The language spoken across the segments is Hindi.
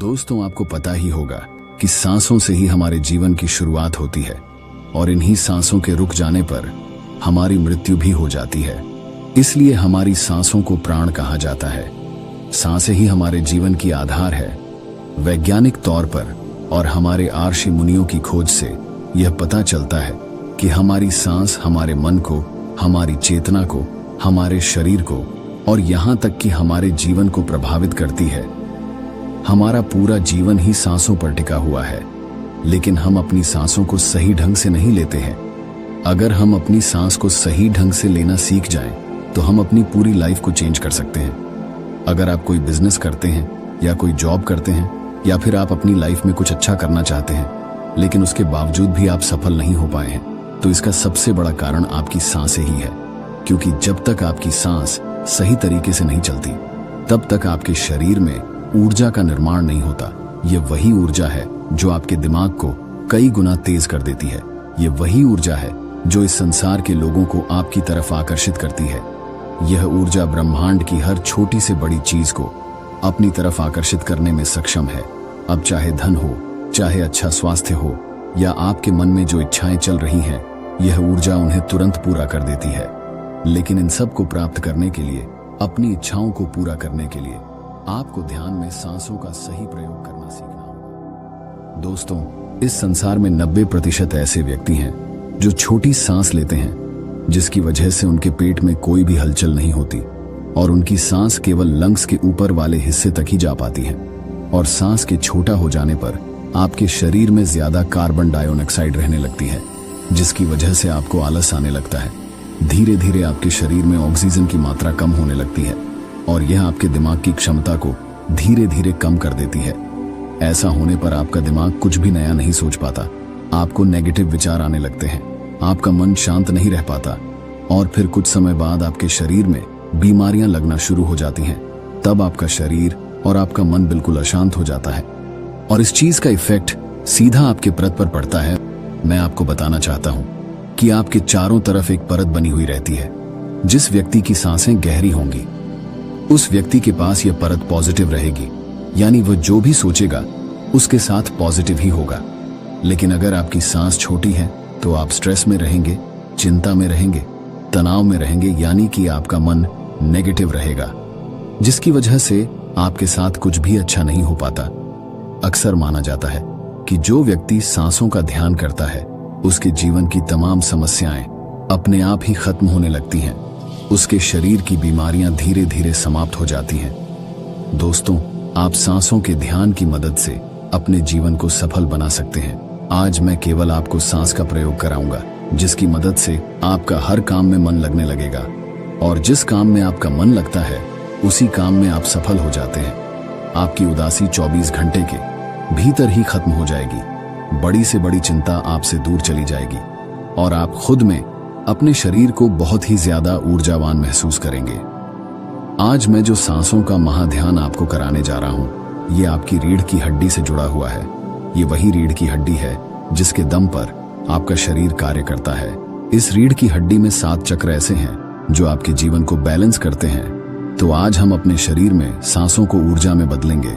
दोस्तों, आपको पता ही होगा कि सांसों से ही हमारे जीवन की शुरुआत होती है और इन्हीं सांसों के रुक जाने पर हमारी मृत्यु भी हो जाती है। इसलिए हमारी सांसों को प्राण कहा जाता है। सांसें ही हमारे जीवन की आधार है। वैज्ञानिक तौर पर और हमारे आर्षि मुनियों की खोज से यह पता चलता है कि हमारी सांस हमारे मन को, हमारी चेतना को, हमारे शरीर को और यहाँ तक कि हमारे जीवन को प्रभावित करती है। हमारा पूरा जीवन ही सांसों पर टिका हुआ है, लेकिन हम अपनी सांसों को सही ढंग से नहीं लेते हैं। अगर हम अपनी सांस को सही ढंग से लेना सीख जाएं, तो हम अपनी पूरी लाइफ को चेंज कर सकते हैं। अगर आप कोई बिजनेस करते हैं या कोई जॉब करते हैं या फिर आप अपनी लाइफ में कुछ अच्छा करना चाहते हैं, लेकिन उसके बावजूद भी आप सफल नहीं हो पाए हैं, तो इसका सबसे बड़ा कारण आपकी सांसें ही है। क्योंकि जब तक आपकी सांस सही तरीके से नहीं चलती, तब तक आपके शरीर में ऊर्जा का निर्माण नहीं होता। ये वही ऊर्जा है जो आपके दिमाग को कई गुना तेज कर देती है। ये वही ऊर्जा है जो इस संसार के लोगों को आपकी तरफ आकर्षित करती है। यह ऊर्जा ब्रह्मांड की हर छोटी से बड़ी चीज को अपनी तरफ आकर्षित करने में सक्षम है। अब चाहे धन हो, चाहे अच्छा स्वास्थ्य हो या आपके मन में जो इच्छाएं चल रही हैं, यह ऊर्जा उन्हें तुरंत पूरा कर देती है। लेकिन इन सब को प्राप्त करने के लिए, अपनी इच्छाओं को पूरा करने के लिए आपको ध्यान में सांसों का सही प्रयोग करना सीखना होगा। दोस्तों, इस संसार में 90% ऐसे व्यक्ति हैं जो छोटी सांस लेते हैं, जिसकी वजह से उनके पेट में कोई भी हलचल नहीं होती और उनकी सांस केवल लंग्स के ऊपर वाले हिस्से तक ही जा पाती है। और सांस के छोटा हो जाने पर आपके शरीर में ज्यादा कार्बन डाइऑक्साइड रहने लगती है, जिसकी वजह से आपको आलस आने लगता है। धीरे धीरे आपके शरीर में ऑक्सीजन की मात्रा कम होने लगती है और यह आपके दिमाग की क्षमता को धीरे धीरे कम कर देती है। ऐसा होने पर आपका दिमाग कुछ भी नया नहीं सोच पाता। आपको नेगेटिव विचार आने लगते हैं, आपका मन शांत नहीं रह पाता और फिर कुछ समय बाद आपके शरीर में बीमारियां लगना शुरू हो जाती हैं। तब आपका शरीर और आपका मन बिल्कुल अशांत हो जाता है और इस चीज का इफेक्ट सीधा आपके परत पर पड़ता है। मैं आपको बताना चाहता हूं कि आपके चारों तरफ एक परत बनी हुई रहती है। जिस व्यक्ति की सांसें गहरी होंगी, उस व्यक्ति के पास यह परत पॉजिटिव रहेगी, यानी वह जो भी सोचेगा उसके साथ पॉजिटिव ही होगा। लेकिन अगर आपकी सांस छोटी है तो आप स्ट्रेस में रहेंगे, चिंता में रहेंगे, तनाव में रहेंगे, यानी कि आपका मन नेगेटिव रहेगा, जिसकी वजह से आपके साथ कुछ भी अच्छा नहीं हो पाता। अक्सर माना जाता है कि जो व्यक्ति सांसों का ध्यान करता है, उसके जीवन की तमाम समस्याएं अपने आप ही खत्म होने लगती हैं। उसके शरीर की बीमारियां धीरे धीरे समाप्त हो जाती हैं। दोस्तों, आप सांसों के ध्यान की मदद से अपने जीवन को सफल बना सकते हैं। आज मैं केवल आपको सांस का प्रयोग कराऊंगा, जिसकी मदद से आपका हर काम में मन लगने लगेगा और जिस काम में आपका मन लगता है, उसी काम में आप सफल हो जाते हैं। आपकी उदासी 24 घंटे के भीतर ही खत्म हो जाएगी। बड़ी से बड़ी चिंता आपसे दूर चली जाएगी और आप खुद में अपने शरीर को बहुत ही ज्यादा ऊर्जावान महसूस करेंगे। आज मैं जो सांसों का महाध्यान आपको कराने जा रहा हूं, ये आपकी रीढ़ की हड्डी से जुड़ा हुआ है। ये वही रीढ़ की हड्डी है जिसके दम पर आपका शरीर कार्य करता है। इस रीढ़ की हड्डी में 7 चक्र ऐसे हैं जो आपके जीवन को बैलेंस करते हैं। तो आज हम अपने शरीर में सांसों को ऊर्जा में बदलेंगे।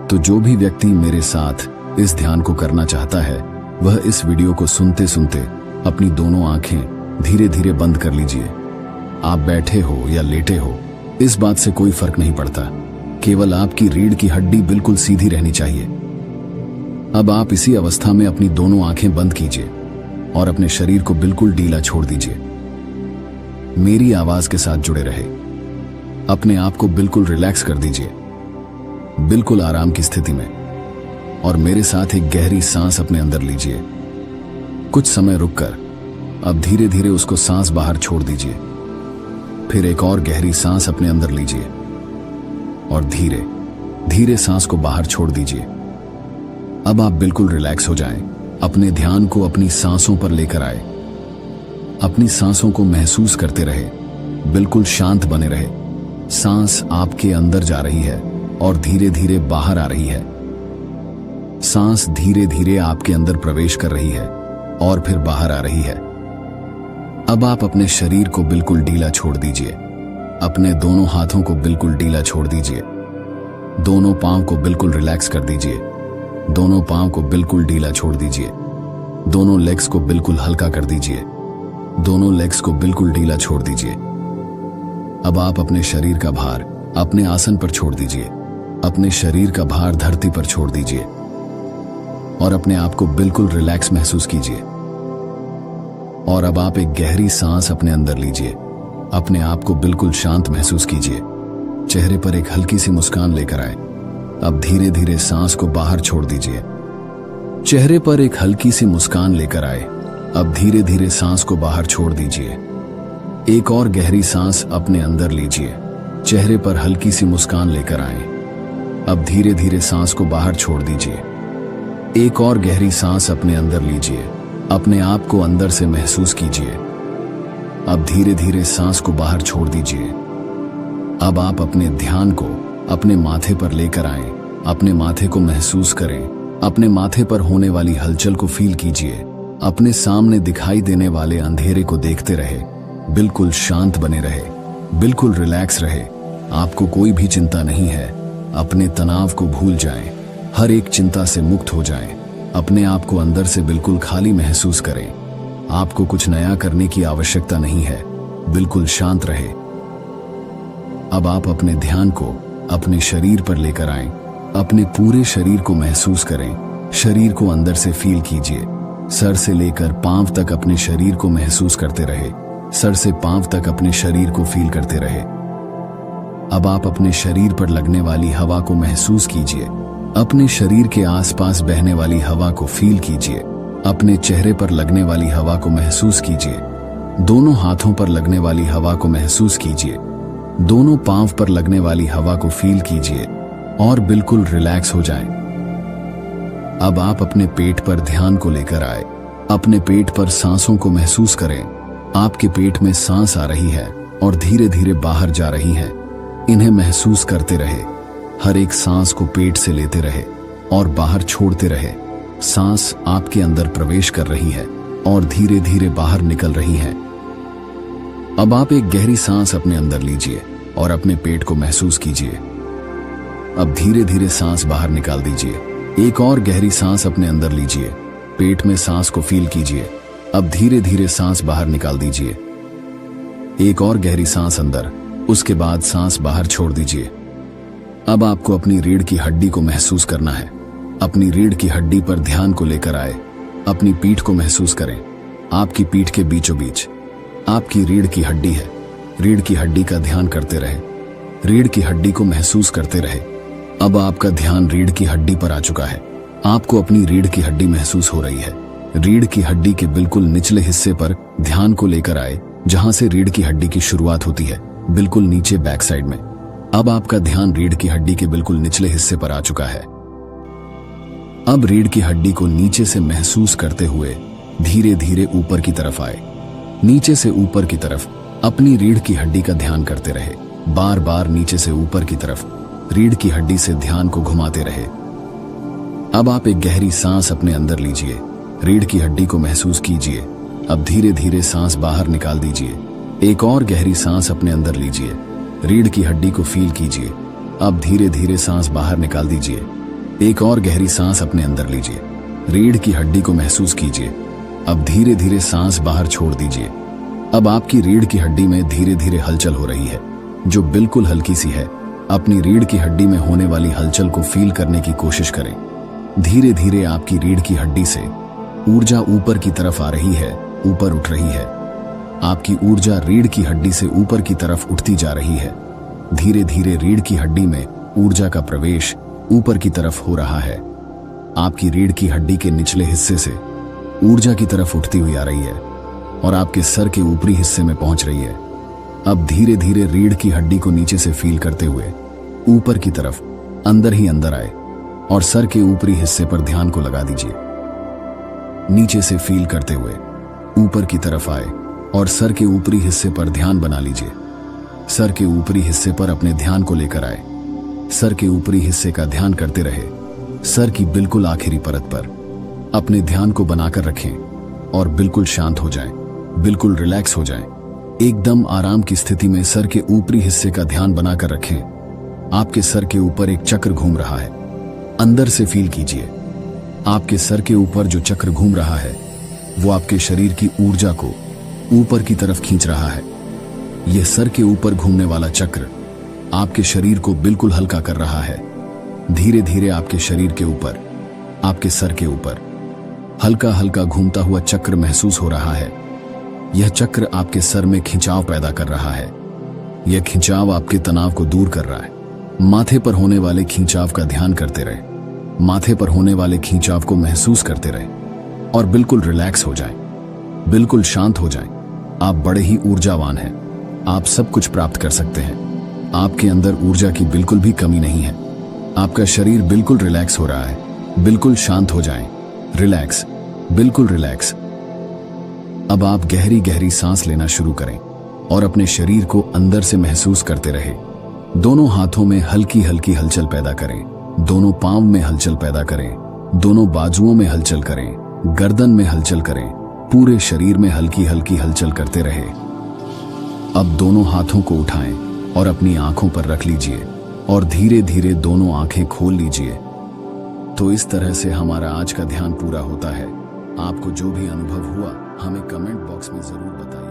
तो जो भी व्यक्ति मेरे साथ इस ध्यान को करना चाहता है, वह इस वीडियो को सुनते सुनते अपनी दोनों आंखें धीरे धीरे बंद कर लीजिए। आप बैठे हो या लेटे हो, इस बात से कोई फर्क नहीं पड़ता। केवल आपकी रीढ़ की हड्डी बिल्कुल सीधी रहनी चाहिए। अब आप इसी अवस्था में अपनी दोनों आंखें बंद कीजिए और अपने शरीर को बिल्कुल ढीला छोड़ दीजिए। मेरी आवाज के साथ जुड़े रहे। अपने आप को बिल्कुल रिलैक्स कर दीजिए, बिल्कुल आराम की स्थिति में, और मेरे साथ एक गहरी सांस अपने अंदर लीजिए। कुछ समय रुककर अब धीरे धीरे उसको सांस बाहर छोड़ दीजिए। फिर एक और गहरी सांस अपने अंदर लीजिए और धीरे धीरे सांस को बाहर छोड़ दीजिए। अब आप बिल्कुल रिलैक्स हो जाएं। अपने ध्यान को अपनी सांसों पर लेकर आए। अपनी सांसों को महसूस करते रहे, बिल्कुल शांत बने रहे। सांस आपके अंदर जा रही है और धीरे धीरे बाहर आ रही है। सांस धीरे धीरे आपके अंदर प्रवेश कर रही है और फिर बाहर आ रही है। अब आप अपने शरीर को बिल्कुल ढीला छोड़ दीजिए। अपने दोनों हाथों को बिल्कुल ढीला छोड़ दीजिए। दोनों पांव को बिल्कुल रिलैक्स कर दीजिए। दोनों पांव को बिल्कुल ढीला छोड़ दीजिए। दोनों लेग्स को बिल्कुल हल्का कर दीजिए। दोनों लेग्स को बिल्कुल ढीला छोड़ दीजिए। अब आप अपने शरीर का भार अपने आसन पर छोड़ दीजिए। अपने शरीर का भार धरती पर छोड़ दीजिए और अपने आप को बिल्कुल रिलैक्स महसूस कीजिए। और अब आप एक गहरी सांस अपने अंदर लीजिए। अपने आप को बिल्कुल शांत महसूस कीजिए। चेहरे पर एक हल्की सी मुस्कान लेकर आए। अब धीरे धीरे सांस को बाहर छोड़ दीजिए। चेहरे पर एक हल्की सी मुस्कान लेकर आए। अब धीरे धीरे सांस को बाहर छोड़ दीजिए। एक और गहरी सांस अपने अंदर लीजिए। चेहरे पर हल्की सी मुस्कान लेकर आए। अब धीरे धीरे सांस को बाहर छोड़ दीजिए। एक और गहरी सांस अपने अंदर लीजिए। अपने आप को अंदर से महसूस कीजिए। अब धीरे धीरे सांस को बाहर छोड़ दीजिए। अब आप अपने ध्यान को अपने माथे पर लेकर आए। अपने माथे को महसूस करें। अपने माथे पर होने वाली हलचल को फील कीजिए। अपने सामने दिखाई देने वाले अंधेरे को देखते रहे। बिल्कुल शांत बने रहे। बिल्कुल रिलैक्स रहे। आपको कोई भी चिंता नहीं है। अपने तनाव को भूल जाएं। हर एक चिंता से मुक्त हो जाएं। अपने आप को अंदर से बिल्कुल खाली महसूस करें। आपको कुछ नया करने की आवश्यकता नहीं है। बिल्कुल शांत रहे। अब आप अपने ध्यान को अपने शरीर पर लेकर आएं। अपने पूरे शरीर को महसूस करें। शरीर को अंदर से फील कीजिए। सर से लेकर पांव तक अपने शरीर को महसूस करते रहे। सर से पांव तक अपने शरीर को फील करते रहे। अब आप अपने शरीर पर लगने वाली हवा को महसूस कीजिए। अपने शरीर के आसपास बहने वाली हवा को फील कीजिए। अपने चेहरे पर लगने वाली हवा को महसूस कीजिए। दोनों हाथों पर लगने वाली हवा को महसूस कीजिए। दोनों पांव पर लगने वाली हवा को फील कीजिए और बिल्कुल रिलैक्स हो जाएं। अब आप अपने पेट पर ध्यान को लेकर आए। अपने पेट पर सांसों को महसूस करें। आपके पेट में सांस आ रही है और धीरे धीरे बाहर जा रही है। इन्हें महसूस करते रहे। हर एक सांस को पेट से लेते रहे और बाहर छोड़ते रहे। सांस आपके अंदर प्रवेश कर रही है और धीरे धीरे बाहर निकल रही है। अब आप एक गहरी सांस अपने अंदर लीजिए और अपने पेट को महसूस कीजिए। अब धीरे धीरे सांस बाहर निकाल दीजिए। एक और गहरी सांस अपने अंदर लीजिए। पेट में सांस को फील कीजिए। अब धीरे धीरे सांस बाहर निकाल दीजिए। एक और गहरी सांस अंदर, उसके बाद सांस बाहर छोड़ दीजिए। अब आपको अपनी रीढ़ की हड्डी को महसूस करना है। अपनी रीढ़ की हड्डी पर ध्यान को लेकर आए। अपनी पीठ को महसूस करें। आपकी पीठ के बीचों बीच आपकी रीढ़ की हड्डी है। रीढ़ की हड्डी का ध्यान करते रहे। रीढ़ की हड्डी को महसूस करते रहे। अब आपका ध्यान रीढ़ की हड्डी पर आ चुका है। आपको अपनी रीढ़ की हड्डी महसूस हो रही है। रीढ़ की हड्डी के बिल्कुल निचले हिस्से पर ध्यान को लेकर आए, जहां से रीढ़ की हड्डी की शुरुआत होती है, बिल्कुल नीचे बैक साइड में। अब आपका ध्यान रीढ़ की हड्डी के बिल्कुल निचले हिस्से पर आ चुका है। अब रीढ़ की हड्डी को नीचे से महसूस करते हुए धीरे धीरे ऊपर की तरफ आए। नीचे से ऊपर की तरफ अपनी रीढ़ की हड्डी का ध्यान करते रहे। बार बार नीचे से ऊपर की तरफ रीढ़ की हड्डी से ध्यान को घुमाते रहे। अब आप एक गहरी सांस अपने अंदर लीजिए। रीढ़ की हड्डी को महसूस कीजिए। अब धीरे धीरे सांस बाहर निकाल दीजिए। एक और गहरी सांस अपने अंदर लीजिए। रीढ़ की हड्डी को फील कीजिए। अब धीरे धीरे सांस बाहर निकाल दीजिए। एक और गहरी सांस अपने अंदर लीजिए। रीढ़ की हड्डी को महसूस कीजिए। अब धीरे धीरे सांस बाहर छोड़ दीजिए। अब आपकी रीढ़ की हड्डी में धीरे धीरे हलचल हो रही है, जो बिल्कुल हल्की सी है। अपनी रीढ़ की हड्डी में होने वाली हलचल को फील करने की कोशिश करें। धीरे धीरे आपकी रीढ़ की हड्डी से ऊर्जा ऊपर की तरफ आ रही है, ऊपर उठ रही है। आपकी ऊर्जा रीढ़ की हड्डी से ऊपर की तरफ उठती जा रही है। धीरे धीरे रीढ़ की हड्डी में ऊर्जा का प्रवेश ऊपर की तरफ हो रहा है। आपकी रीढ़ की हड्डी के निचले हिस्से से ऊर्जा की तरफ उठती हुई आ रही है और आपके सर के ऊपरी हिस्से में पहुंच रही है। अब धीरे धीरे रीढ़ की हड्डी को नीचे से फील करते हुए ऊपर की तरफ अंदर ही अंदर आए और सर के ऊपरी हिस्से पर ध्यान को लगा दीजिए। नीचे से फील करते हुए ऊपर की तरफ आए और सर के ऊपरी हिस्से पर ध्यान बना लीजिए। सर के ऊपरी हिस्से पर अपने ध्यान को लेकर आए। सर के ऊपरी हिस्से का ध्यान करते रहे। सर की बिल्कुल आखिरी परत पर अपने ध्यान को बनाकर रखें और बिल्कुल शांत हो जाएं, बिल्कुल रिलैक्स हो जाएं। एकदम आराम की स्थिति में सर के ऊपरी हिस्से का ध्यान बनाकर रखें। आपके सर के ऊपर एक चक्र घूम रहा है। अंदर से फील कीजिए, आपके सर के ऊपर जो चक्र घूम रहा है वो आपके शरीर की ऊर्जा को ऊपर की तरफ खींच रहा है। यह सर के ऊपर घूमने वाला चक्र आपके शरीर को बिल्कुल हल्का कर रहा है। धीरे धीरे आपके शरीर के ऊपर, आपके सर के ऊपर हल्का हल्का घूमता हुआ चक्र महसूस हो रहा है। यह चक्र आपके सर में खिंचाव पैदा कर रहा है। यह खिंचाव आपके तनाव को दूर कर रहा है। माथे पर होने वाले खिंचाव का ध्यान करते रहे, माथे पर होने वाले खिंचाव को महसूस करते रहे और बिल्कुल रिलैक्स हो जाएं, बिल्कुल शांत हो जाएं। आप बड़े ही ऊर्जावान हैं, आप सब कुछ प्राप्त कर सकते हैं। आपके अंदर ऊर्जा की बिल्कुल भी कमी नहीं है। आपका शरीर बिल्कुल रिलैक्स हो रहा है। बिल्कुल शांत हो जाएं, रिलैक्स, बिल्कुल रिलैक्स। अब आप गहरी गहरी सांस लेना शुरू करें और अपने शरीर को अंदर से महसूस करते रहे। दोनों हाथों में हल्की हल्की हलचल पैदा करें, दोनों पांव में हलचल पैदा करें, दोनों बाजुओं में हलचल करें, गर्दन में हलचल करें, पूरे शरीर में हल्की हल्की हलचल करते रहे। अब दोनों हाथों को उठाएं और अपनी आंखों पर रख लीजिए और धीरे धीरे दोनों आंखें खोल लीजिए। तो इस तरह से हमारा आज का ध्यान पूरा होता है। आपको जो भी अनुभव हुआ हमें कमेंट बॉक्स में जरूर बताइए।